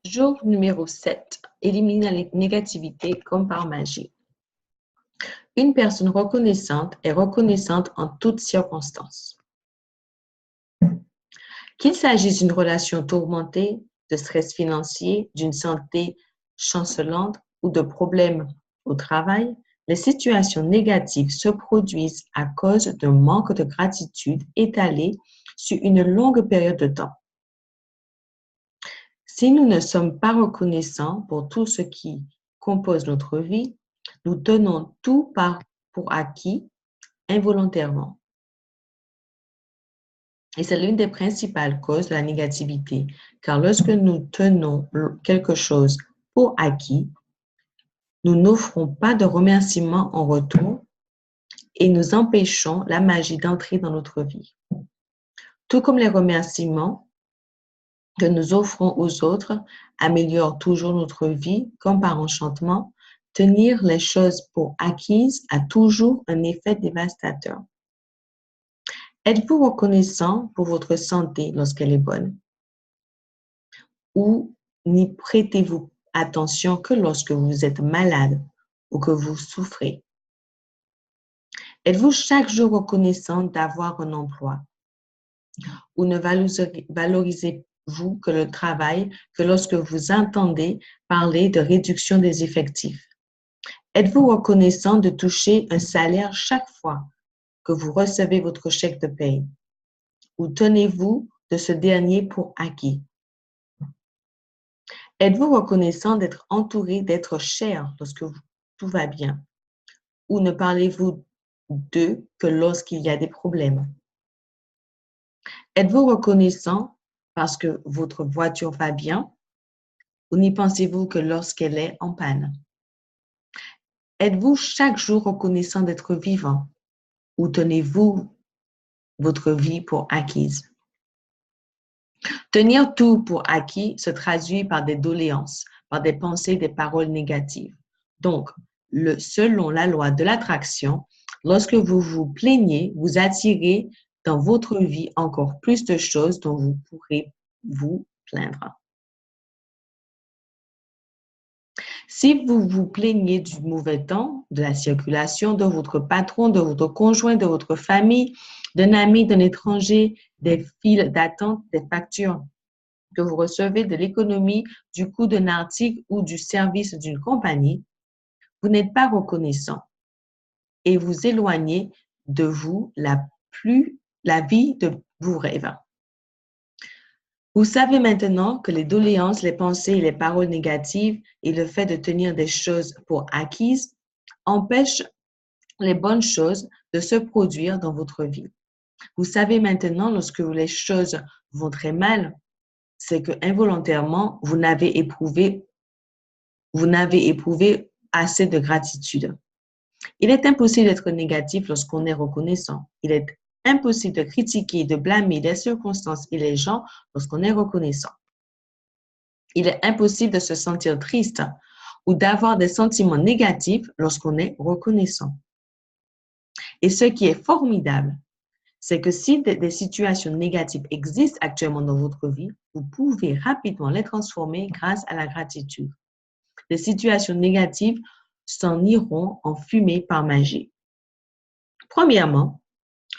Jour numéro 7. Éliminer la négativité comme par magie. Une personne reconnaissante est reconnaissante en toutes circonstances. Qu'il s'agisse d'une relation tourmentée, de stress financier, d'une santé chancelante ou de problèmes au travail, les situations négatives se produisent à cause d'un manque de gratitude étalé sur une longue période de temps. Si nous ne sommes pas reconnaissants pour tout ce qui compose notre vie, nous tenons tout pour acquis involontairement. Et c'est l'une des principales causes de la négativité, car lorsque nous tenons quelque chose pour acquis, nous n'offrons pas de remerciements en retour et nous empêchons la magie d'entrer dans notre vie. Tout comme les remerciements que nous offrons aux autres améliorent toujours notre vie, comme par enchantement, tenir les choses pour acquises a toujours un effet dévastateur. Êtes-vous reconnaissant pour votre santé lorsqu'elle est bonne? Ou n'y prêtez-vous attention que lorsque vous êtes malade ou que vous souffrez? Êtes-vous chaque jour reconnaissant d'avoir un emploi? Ou ne valorisez-vous que le travail que lorsque vous entendez parler de réduction des effectifs? Êtes-vous reconnaissant de toucher un salaire chaque fois que vous recevez votre chèque de paye? Ou tenez-vous de ce dernier pour acquis? Êtes-vous reconnaissant d'être entouré, d'être cher lorsque tout va bien? Ou ne parlez-vous d'eux que lorsqu'il y a des problèmes? Êtes-vous reconnaissant parce que votre voiture va bien? Ou n'y pensez-vous que lorsqu'elle est en panne? Êtes-vous chaque jour reconnaissant d'être vivant? Ou tenez-vous votre vie pour acquise? Tenir tout pour acquis se traduit par des doléances, par des pensées, des paroles négatives. Donc, selon la loi de l'attraction, lorsque vous vous plaignez, vous attirez dans votre vie encore plus de choses dont vous pourrez vous plaindre. Si vous vous plaignez du mauvais temps, de la circulation, de votre patron, de votre conjoint, de votre famille, d'un ami, d'un étranger, des files d'attente, des factures que vous recevez, de l'économie, du coût d'un article ou du service d'une compagnie, vous n'êtes pas reconnaissant et vous éloignez de vous la vie de vos rêves. Vous savez maintenant que les doléances, les pensées et les paroles négatives et le fait de tenir des choses pour acquises empêchent les bonnes choses de se produire dans votre vie. Vous savez maintenant, lorsque les choses vont très mal, c'est que involontairement, vous n'avez éprouvé assez de gratitude. Il est impossible d'être négatif lorsqu'on est reconnaissant. Il est impossible de critiquer, de blâmer les circonstances et les gens lorsqu'on est reconnaissant. Il est impossible de se sentir triste ou d'avoir des sentiments négatifs lorsqu'on est reconnaissant. Et ce qui est formidable, c'est que si des situations négatives existent actuellement dans votre vie, vous pouvez rapidement les transformer grâce à la gratitude. Les situations négatives s'en iront en fumée par magie. Premièrement,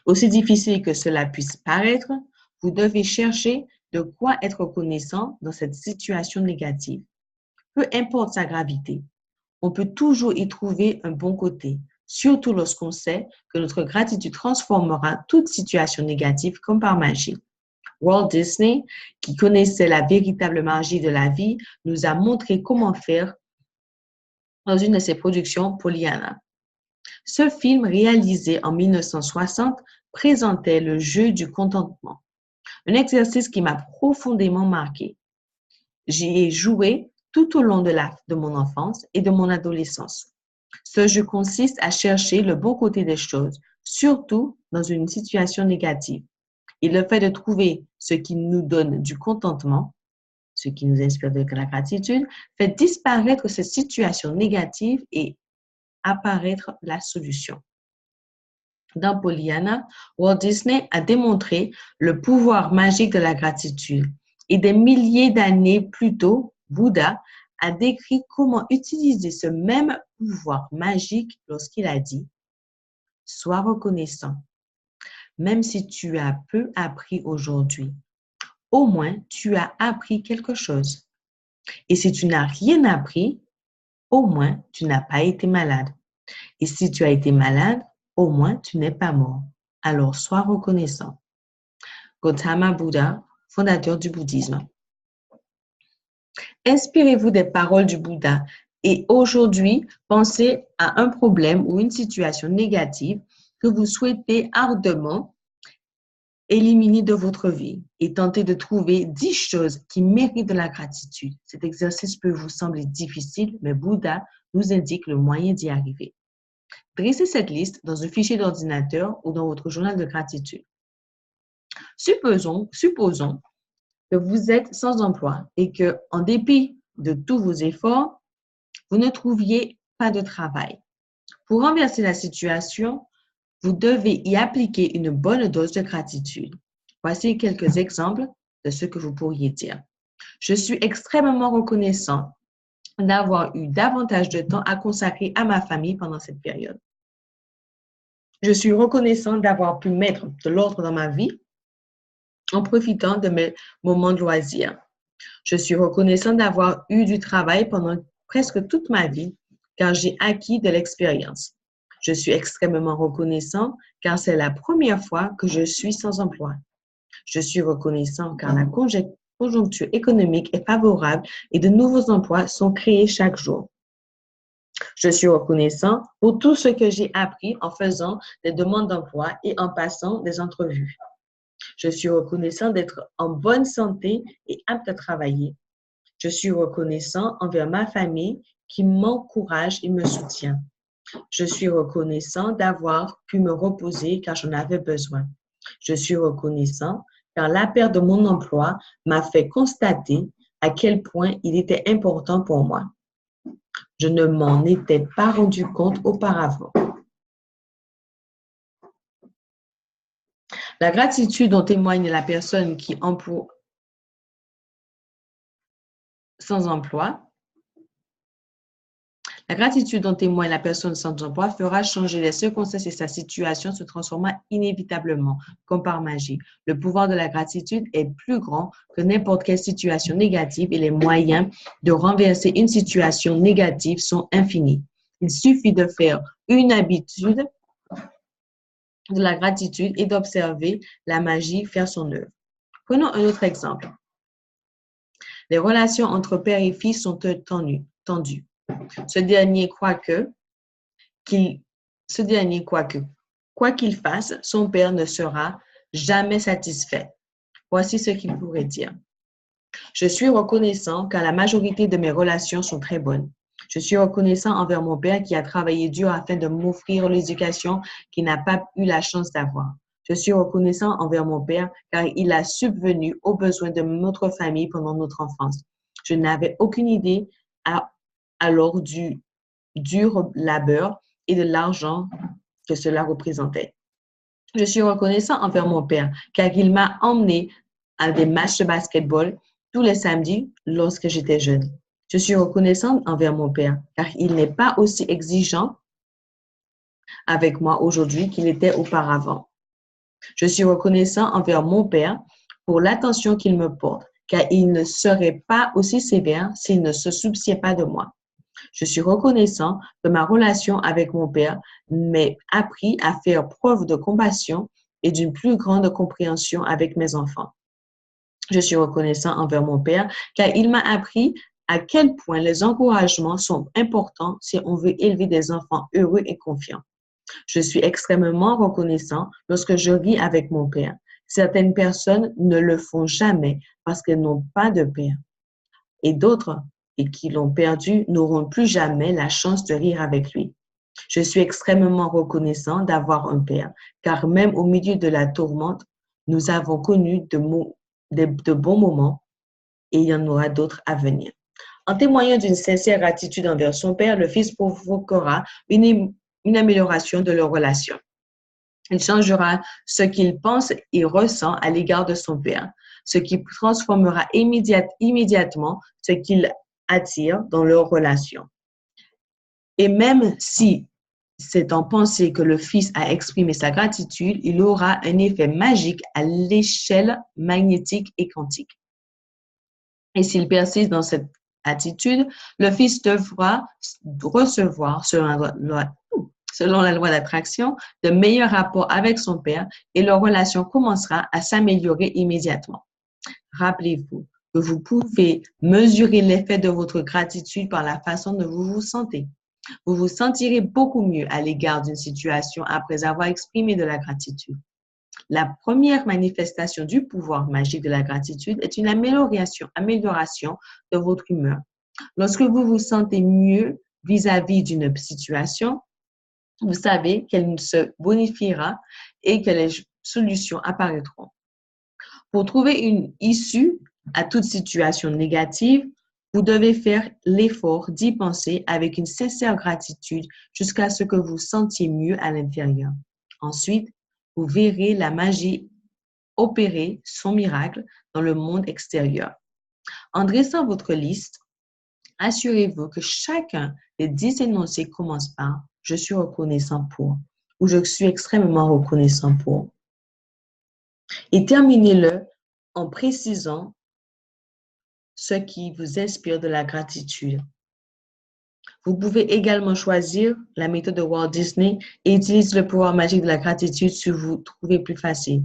aussi difficile que cela puisse paraître, vous devez chercher de quoi être reconnaissant dans cette situation négative. Peu importe sa gravité, on peut toujours y trouver un bon côté, surtout lorsqu'on sait que notre gratitude transformera toute situation négative comme par magie. Walt Disney, qui connaissait la véritable magie de la vie, nous a montré comment faire dans une de ses productions, Pollyanna. Ce film, réalisé en 1960, présentait le jeu du contentement, un exercice qui m'a profondément marqué. J'y ai joué tout au long de mon enfance et de mon adolescence. Ce jeu consiste à chercher le bon côté des choses, surtout dans une situation négative. Et le fait de trouver ce qui nous donne du contentement, ce qui nous inspire de la gratitude, fait disparaître cette situation négative et apparaître la solution. Dans Pollyanna, Walt Disney a démontré le pouvoir magique de la gratitude. Et des milliers d'années plus tôt, Bouddha a décrit comment utiliser ce même pouvoir magique lorsqu'il a dit « Sois reconnaissant, même si tu as peu appris aujourd'hui. Au moins, tu as appris quelque chose. Et si tu n'as rien appris, au moins, tu n'as pas été malade. Et si tu as été malade, au moins, tu n'es pas mort. Alors, sois reconnaissant. » Gautama Bouddha, fondateur du bouddhisme. Inspirez-vous des paroles du Bouddha et aujourd'hui, pensez à un problème ou une situation négative que vous souhaitez ardemment éliminer de votre vie et tentez de trouver 10 choses qui méritent de la gratitude. Cet exercice peut vous sembler difficile, mais Bouddha nous indique le moyen d'y arriver. Dressez cette liste dans un fichier d'ordinateur ou dans votre journal de gratitude. Supposons que vous êtes sans emploi et que, en dépit de tous vos efforts, vous ne trouviez pas de travail. Pour renverser la situation, vous devez y appliquer une bonne dose de gratitude. Voici quelques exemples de ce que vous pourriez dire. Je suis extrêmement reconnaissant d'avoir eu davantage de temps à consacrer à ma famille pendant cette période. Je suis reconnaissant d'avoir pu mettre de l'ordre dans ma vie en profitant de mes moments de loisirs. Je suis reconnaissant d'avoir eu du travail pendant presque toute ma vie car j'ai acquis de l'expérience. Je suis extrêmement reconnaissant car c'est la première fois que je suis sans emploi. Je suis reconnaissant car la conjoncture économique est favorable et de nouveaux emplois sont créés chaque jour. Je suis reconnaissant pour tout ce que j'ai appris en faisant des demandes d'emploi et en passant des entrevues. Je suis reconnaissant d'être en bonne santé et apte à travailler. Je suis reconnaissant envers ma famille qui m'encourage et me soutient. Je suis reconnaissant d'avoir pu me reposer car j'en avais besoin. Je suis reconnaissant car la perte de mon emploi m'a fait constater à quel point il était important pour moi. Je ne m'en étais pas rendu compte auparavant. La gratitude dont témoigne la personne qui emploie sans emploi. La gratitude dont témoigne la personne sans emploi fera changer les circonstances et sa situation se transformera inévitablement, comme par magie. Le pouvoir de la gratitude est plus grand que n'importe quelle situation négative et les moyens de renverser une situation négative sont infinis. Il suffit de faire une habitude de la gratitude et d'observer la magie faire son œuvre. Prenons un autre exemple. Les relations entre père et fils sont tendues. Ce dernier croit que, quoi qu'il fasse, son père ne sera jamais satisfait. Voici ce qu'il pourrait dire. Je suis reconnaissant car la majorité de mes relations sont très bonnes. Je suis reconnaissant envers mon père qui a travaillé dur afin de m'offrir l'éducation qu'il n'a pas eu la chance d'avoir. Je suis reconnaissant envers mon père car il a subvenu aux besoins de notre famille pendant notre enfance. Je n'avais aucune idée alors du dur labeur et de l'argent que cela représentait. Je suis reconnaissant envers mon père car il m'a emmené à des matchs de basketball tous les samedis lorsque j'étais jeune. Je suis reconnaissante envers mon père car il n'est pas aussi exigeant avec moi aujourd'hui qu'il était auparavant. Je suis reconnaissant envers mon père pour l'attention qu'il me porte car il ne serait pas aussi sévère s'il ne se souciait pas de moi. Je suis reconnaissant que ma relation avec mon père m'ait appris à faire preuve de compassion et d'une plus grande compréhension avec mes enfants. Je suis reconnaissant envers mon père car il m'a appris à quel point les encouragements sont importants si on veut élever des enfants heureux et confiants. Je suis extrêmement reconnaissant lorsque je ris avec mon père. Certaines personnes ne le font jamais parce qu'elles n'ont pas de père. Et d'autres, et qui l'ont perdu, n'auront plus jamais la chance de rire avec lui. Je suis extrêmement reconnaissant d'avoir un père, car même au milieu de la tourmente, nous avons connu de bons moments et il y en aura d'autres à venir. En témoignant d'une sincère gratitude envers son père, le fils provoquera une amélioration de leur relation. Il changera ce qu'il pense et ressent à l'égard de son père, ce qui transformera immédiatement ce qu'il attirent dans leur relation. Et même si c'est en pensée que le Fils a exprimé sa gratitude, il aura un effet magique à l'échelle magnétique et quantique. Et s'il persiste dans cette attitude, le Fils devra recevoir, selon la loi d'attraction, de meilleurs rapports avec son Père et leur relation commencera à s'améliorer immédiatement. Rappelez-vous que vous pouvez mesurer l'effet de votre gratitude par la façon dont vous vous sentez. Vous vous sentirez beaucoup mieux à l'égard d'une situation après avoir exprimé de la gratitude. La première manifestation du pouvoir magique de la gratitude est une amélioration de votre humeur. Lorsque vous vous sentez mieux vis-à-vis d'une situation, vous savez qu'elle se bonifiera et que les solutions apparaîtront. Pour trouver une issue à toute situation négative, vous devez faire l'effort d'y penser avec une sincère gratitude jusqu'à ce que vous sentiez mieux à l'intérieur. Ensuite, vous verrez la magie opérer son miracle dans le monde extérieur. En dressant votre liste, assurez-vous que chacun des 10 énoncés commence par « Je suis reconnaissant pour » ou « Je suis extrêmement reconnaissant pour ». Et terminez-le en précisant ce qui vous inspire de la gratitude. Vous pouvez également choisir la méthode de Walt Disney et utiliser le pouvoir magique de la gratitude si vous trouvez plus facile.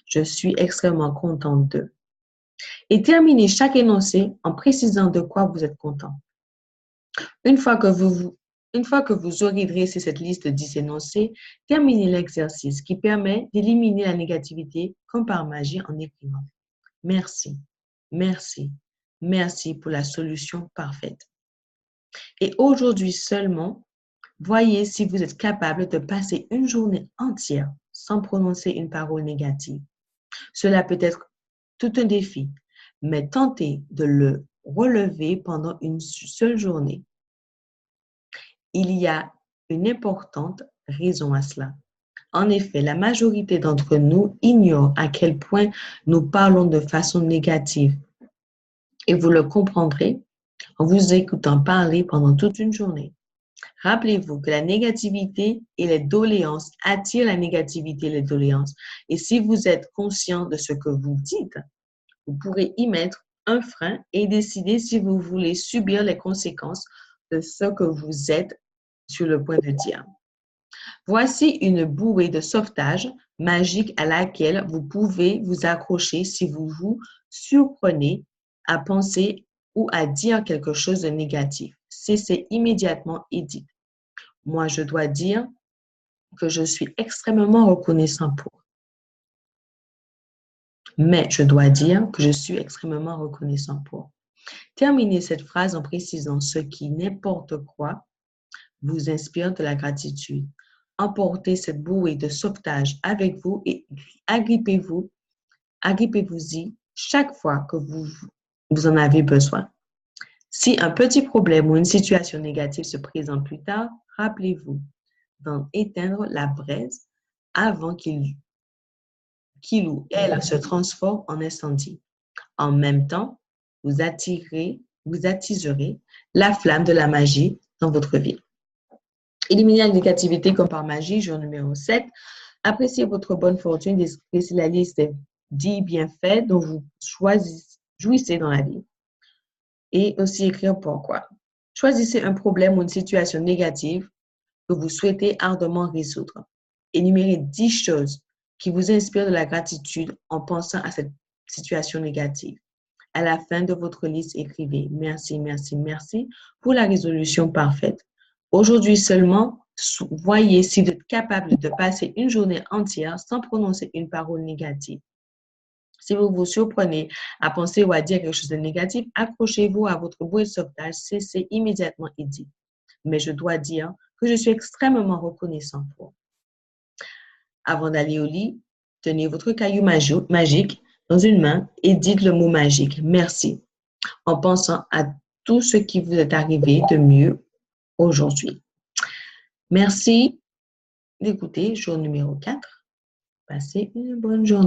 Je suis extrêmement contente de. Et terminez chaque énoncé en précisant de quoi vous êtes content. Une fois que vous aurez dressé cette liste de 10 énoncés, terminez l'exercice qui permet d'éliminer la négativité comme par magie en écrivant « Merci, merci, merci pour la solution parfaite. » Et aujourd'hui seulement, voyez si vous êtes capable de passer une journée entière sans prononcer une parole négative. Cela peut être tout un défi, mais tentez de le relever pendant une seule journée. Il y a une importante raison à cela. En effet, la majorité d'entre nous ignore à quel point nous parlons de façon négative. Et vous le comprendrez en vous écoutant parler pendant toute une journée. Rappelez-vous que la négativité et les doléances attirent la négativité et les doléances. Et si vous êtes conscient de ce que vous dites, vous pourrez y mettre un frein et décider si vous voulez subir les conséquences de ce que vous êtes sur le point de dire. Voici une bouée de sauvetage magique à laquelle vous pouvez vous accrocher si vous vous surprenez à penser ou à dire quelque chose de négatif. Cessez immédiatement et dites « Moi, je dois dire que je suis extrêmement reconnaissant pour. » Mais je dois dire que je suis extrêmement reconnaissant pour. Terminez cette phrase en précisant ce qui, n'importe quoi, vous inspire de la gratitude. Emportez cette bouée de sauvetage avec vous et agrippez-vous-y chaque fois que vous en avez besoin. Si un petit problème ou une situation négative se présente plus tard, rappelez-vous d'en éteindre la braise avant qu'il ou elle se transforme en incendie. En même temps, vous attiserez la flamme de la magie dans votre vie. Éliminez la négativité comme par magie, jour numéro 7. Appréciez votre bonne fortune, décrivez la liste des 10 bienfaits dont vous jouissez dans la vie. Et aussi écrire pourquoi. Choisissez un problème ou une situation négative que vous souhaitez ardemment résoudre. Énumérez 10 choses qui vous inspirent de la gratitude en pensant à cette situation négative. À la fin de votre liste, écrivez « Merci, merci, merci pour la résolution parfaite. » Aujourd'hui seulement, voyez si vous êtes capable de passer une journée entière sans prononcer une parole négative. Si vous vous surprenez à penser ou à dire quelque chose de négatif, accrochez-vous à votre bouée de sauvetage, cessez immédiatement et dites « Mais je dois dire que je suis extrêmement reconnaissant pour. » Avant d'aller au lit, tenez votre caillou magique dans une main et dites le mot magique « Merci » en pensant à tout ce qui vous est arrivé de mieux aujourd'hui. Merci d'écouter jour numéro 4. Passez une bonne journée.